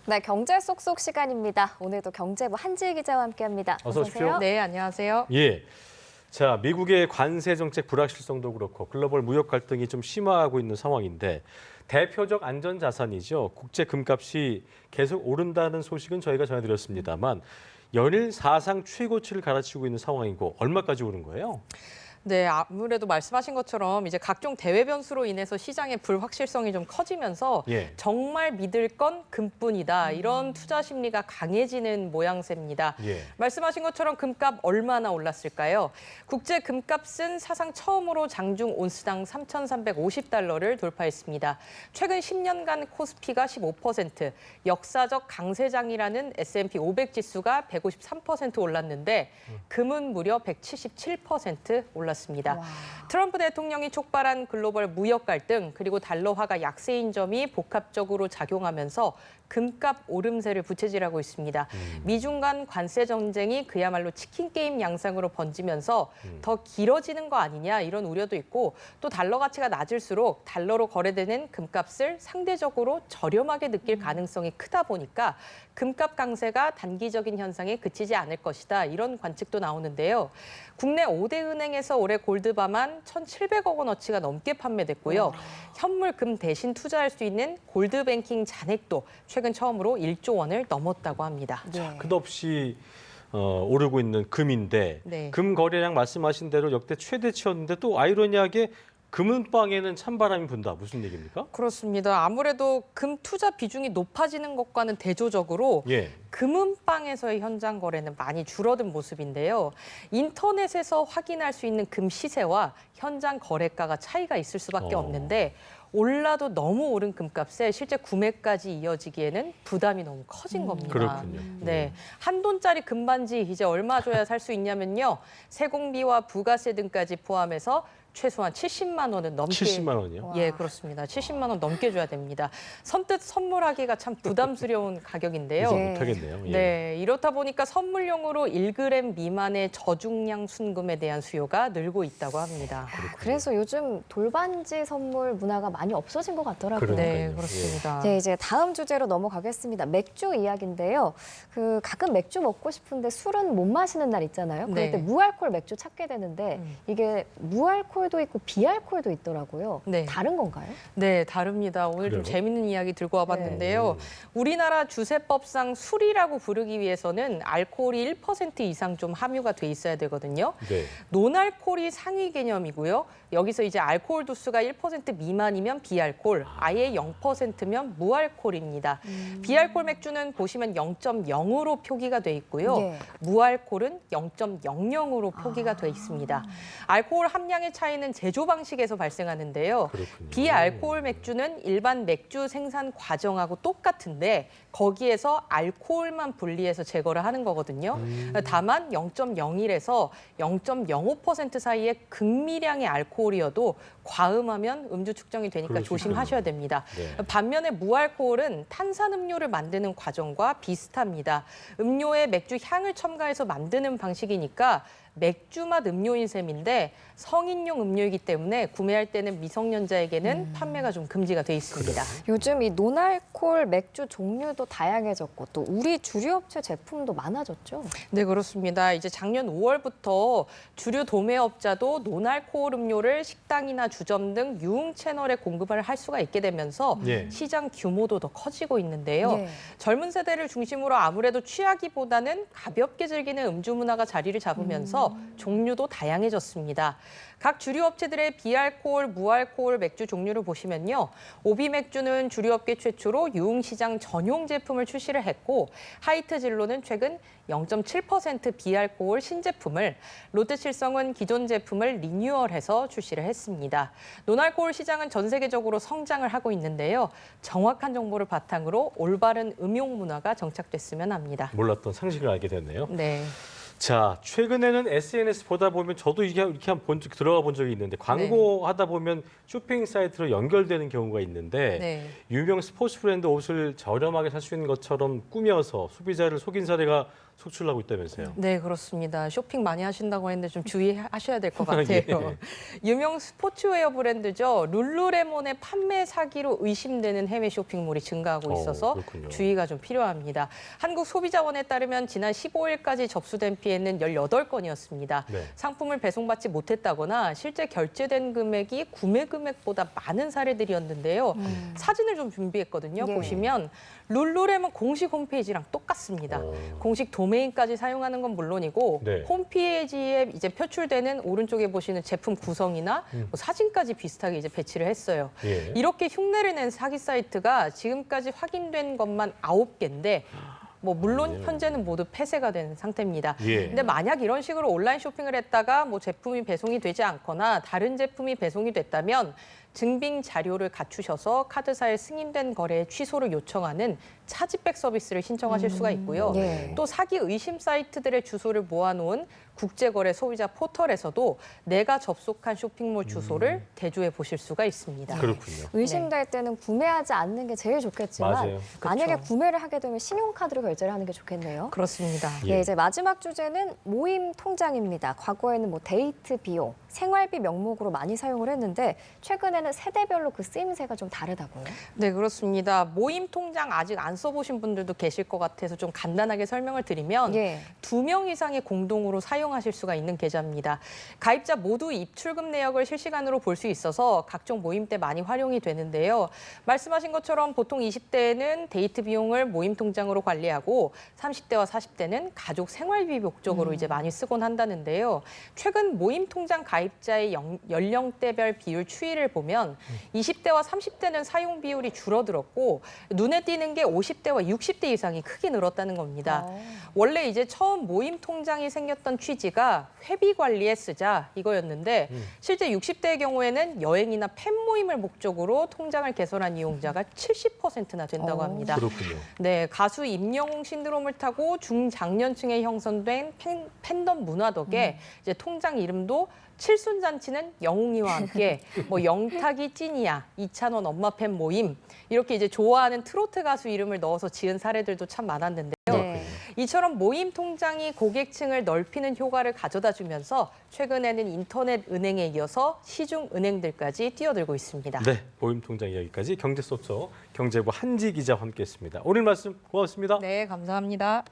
네, 경제 쏙쏙 시간입니다. 오늘도 경제부 한지혜 기자와 함께합니다. 어서 오십시오. 네, 안녕하세요. 예. 자, 미국의 관세 정책 불확실성도 그렇고 글로벌 무역 갈등이 좀 심화하고 있는 상황인데 대표적 안전 자산이죠. 국제 금값이 계속 오른다는 소식은 저희가 전해드렸습니다만 연일 사상 최고치를 갈아치우고 있는 상황이고 얼마까지 오른 거예요? 네, 아무래도 말씀하신 것처럼 이제 각종 대외 변수로 인해서 시장의 불확실성이 좀 커지면서 예. 정말 믿을 건 금뿐이다. 이런 투자 심리가 강해지는 모양새입니다. 예. 말씀하신 것처럼 금값 얼마나 올랐을까요? 국제 금값은 사상 처음으로 장중 온스당 3,350달러를 돌파했습니다. 최근 10년간 코스피가 15%, 역사적 강세장이라는 S&P 500 지수가 153% 올랐는데 금은 무려 177% 올랐습니다. 와. 트럼프 대통령이 촉발한 글로벌 무역 갈등 그리고 달러화가 약세인 점이 복합적으로 작용하면서 금값 오름세를 부채질하고 있습니다. 미중 간 관세 전쟁이 그야말로 치킨 게임 양상으로 번지면서 더 길어지는 거 아니냐 이런 우려도 있고 또 달러 가치가 낮을수록 달러로 거래되는 금값을 상대적으로 저렴하게 느낄 가능성이 크다 보니까 금값 강세가 단기적인 현상에 그치지 않을 것이다 이런 관측도 나오는데요. 국내 5대 은행에서 올해 골드바만 1,700억 원어치가 넘게 판매됐고요. 현물 금 대신 투자할 수 있는 골드뱅킹 잔액도 최근 처음으로 1조 원을 넘었다고 합니다. 네. 끝없이 오르고 있는 금인데 네. 금 거래량 말씀하신 대로 역대 최대치였는데 또 아이러니하게 금은방에는 찬바람이 분다. 무슨 얘기입니까? 그렇습니다. 아무래도 금 투자 비중이 높아지는 것과는 대조적으로 예. 금은방에서의 현장 거래는 많이 줄어든 모습인데요. 인터넷에서 확인할 수 있는 금 시세와 현장 거래가가 차이가 있을 수밖에 없는데 올라도 너무 오른 금값에 실제 구매까지 이어지기에는 부담이 너무 커진 겁니다. 그렇군요. 네, 한 돈짜리 금반지 이제 얼마 줘야 살 수 있냐면요. 세공비와 부가세 등까지 포함해서 최소한 70만 원은 넘게 70만 원이요? 예, 그렇습니다. 70만 원 넘게 줘야 됩니다. 선뜻 선물하기가 참 부담스러운 가격인데요. 네. 못하겠네요. 예. 네, 이렇다 보니까 선물용으로 1g 미만의 저중량 순금에 대한 수요가 늘고 있다고 합니다. 그래서 요즘 돌반지 선물 문화가 많이 없어진 것 같더라고요. 그러니까요. 네, 그렇습니다. 네, 이제 다음 주제로 넘어가겠습니다. 맥주 이야기인데요. 가끔 맥주 먹고 싶은데 술은 못 마시는 날 있잖아요. 그럴 네. 때 무알콜 맥주 찾게 되는데 이게 무알콜도 있고 비알콜도 있더라고요. 네. 다른 건가요? 네, 다릅니다. 오늘 그래요? 좀 재밌는 이야기 들고 와봤는데요. 우리나라 주세법상 술이라고 부르기 위해서는 알코올이 1% 이상 좀 함유가 돼 있어야 되거든요. 네. 논알코올이 상위 개념이고요. 여기서 이제 알코올 도수가 1% 미만이면 비알코올, 아예 0%면 무알코올입니다. 비알코올 맥주는 보시면 0.0으로 표기가 돼 있고요. 네. 무알코올은 0.00으로 표기가 돼 있습니다. 알코올 함량의 차이는 제조 방식에서 발생하는데요. 그렇군요. 비알코올 맥주는 일반 맥주 생산 과정하고 똑같은데 거기에서 알코올만 분리해서 제거를 하는 거거든요. 다만 0.01에서 0.05% 사이의 극미량의 알코올이어도 과음하면 음주 측정이 되니까 그럴 수 조심하셔야 됩니다. 네. 반면에 무알코올은 탄산음료를 만드는 과정과 비슷합니다. 음료에 맥주 향을 첨가해서 만드는 방식이니까 맥주 맛 음료인 셈인데 성인용 음료이기 때문에 구매할 때는 미성년자에게는 판매가 좀 금지가 돼 있습니다. 요즘 이 논알콜 맥주 종류도 다양해졌고 또 우리 주류업체 제품도 많아졌죠. 네, 그렇습니다. 이제 작년 5월부터 주류 도매업자도 논알코올 음료를 식당이나 주점 등 유흥 채널에 공급을 할 수가 있게 되면서 예. 시장 규모도 더 커지고 있는데요. 네. 젊은 세대를 중심으로 아무래도 취하기보다는 가볍게 즐기는 음주 문화가 자리를 잡으면서 종류도 다양해졌습니다. 각 주류 업체들의 비알코올, 무알코올 맥주 종류를 보시면요. 오비맥주는 주류업계 최초로 유흥시장 전용 제품을 출시를 했고 하이트진로는 최근 0.7% 비알코올 신제품을, 롯데칠성은 기존 제품을 리뉴얼해서 출시를 했습니다. 논알코올 시장은 전 세계적으로 성장을 하고 있는데요. 정확한 정보를 바탕으로 올바른 음용 문화가 정착됐으면 합니다. 몰랐던 상식을 알게 됐네요. 네. 자, 최근에는 SNS 보다 보면 저도 이렇게 한번 들어가 본 적이 있는데 광고하다 보면 쇼핑 사이트로 연결되는 경우가 있는데 네. 유명 스포츠 브랜드 옷을 저렴하게 살 수 있는 것처럼 꾸며서 소비자를 속인 사례가 속출나고 있다면서요. 네, 그렇습니다. 쇼핑 많이 하신다고 했는데 좀 주의하셔야 될 것 같아요. 예. 유명 스포츠웨어 브랜드죠. 룰루레몬의 판매 사기로 의심되는 해외 쇼핑몰이 증가하고 있어서 그렇군요. 주의가 좀 필요합니다. 한국소비자원에 따르면 지난 15일까지 접수된 피해는 18건이었습니다. 네. 상품을 배송받지 못했다거나 실제 결제된 금액이 구매 금액보다 많은 사례들이었는데요. 사진을 좀 준비했거든요. 예. 보시면 룰루레몬 공식 홈페이지랑 똑같습니다. 공식 도메인까지 사용하는 건 물론이고 네. 홈페이지에 이제 표출되는 오른쪽에 보시는 제품 구성이나 뭐 사진까지 비슷하게 이제 배치를 했어요. 예. 이렇게 흉내를 낸 사기 사이트가 지금까지 확인된 것만 9개인데 뭐 물론 현재는 모두 폐쇄가 된 상태입니다. 예. 근데 만약 이런 식으로 온라인 쇼핑을 했다가 뭐 제품이 배송이 되지 않거나 다른 제품이 배송이 됐다면 증빙 자료를 갖추셔서 카드사의 승인된 거래의 취소를 요청하는 차지백 서비스를 신청하실 수가 있고요. 예. 또 사기 의심 사이트들의 주소를 모아놓은 국제거래 소비자 포털에서도 내가 접속한 쇼핑몰 주소를 대조해 보실 수가 있습니다. 그렇군요. 의심될 때는 구매하지 않는 게 제일 좋겠지만 맞아요. 만약에 그렇죠. 구매를 하게 되면 신용카드로 결제를 하는 게 좋겠네요. 그렇습니다. 예. 네, 이제 마지막 주제는 모임 통장입니다. 과거에는 뭐 데이트 비용, 생활비 명목으로 많이 사용을 했는데 최근에는 세대별로 그 쓰임새가 좀 다르다고요? 네, 그렇습니다. 모임 통장 아직 안 써보신 분들도 계실 것 같아서 좀 간단하게 설명을 드리면 예. 2명 이상이 공동으로 사용하실 수가 있는 계좌입니다. 가입자 모두 입출금 내역을 실시간으로 볼 수 있어서 각종 모임 때 많이 활용이 되는데요. 말씀하신 것처럼 보통 20대에는 데이트 비용을 모임 통장으로 관리하고 30대와 40대는 가족 생활비 목적으로 이제 많이 쓰곤 한다는데요. 최근 모임 통장 가입자의 연령대별 비율 추이를 보면 20대와 30대는 사용 비율이 줄어들었고 눈에 띄는 게 50대와 60대 이상이 크게 늘었다는 겁니다. 원래 이제 처음 모임 통장이 생겼던 취지가 회비 관리에 쓰자 이거였는데 실제 60대의 경우에는 여행이나 팬 모임을 목적으로 통장을 개설한 이용자가 70%나 된다고 합니다. 그렇군요. 네, 가수 임영웅 신드롬을 타고 중장년층에 형성된 팬덤 문화 덕에 이제 통장 이름도 칠순잔치는 영웅이와 함께 뭐 영탁이 찐이야, 이찬원 엄마 팬 모임 이렇게 이제 좋아하는 트로트 가수 이름을 넣어서 지은 사례들도 참 많았는데요. 네. 이처럼 모임 통장이 고객층을 넓히는 효과를 가져다 주면서 최근에는 인터넷 은행에 이어서 시중 은행들까지 뛰어들고 있습니다. 네, 모임 통장 이야기까지 경제소서 경제부 한지 기자와 함께했습니다. 오늘 말씀 고맙습니다. 네, 감사합니다.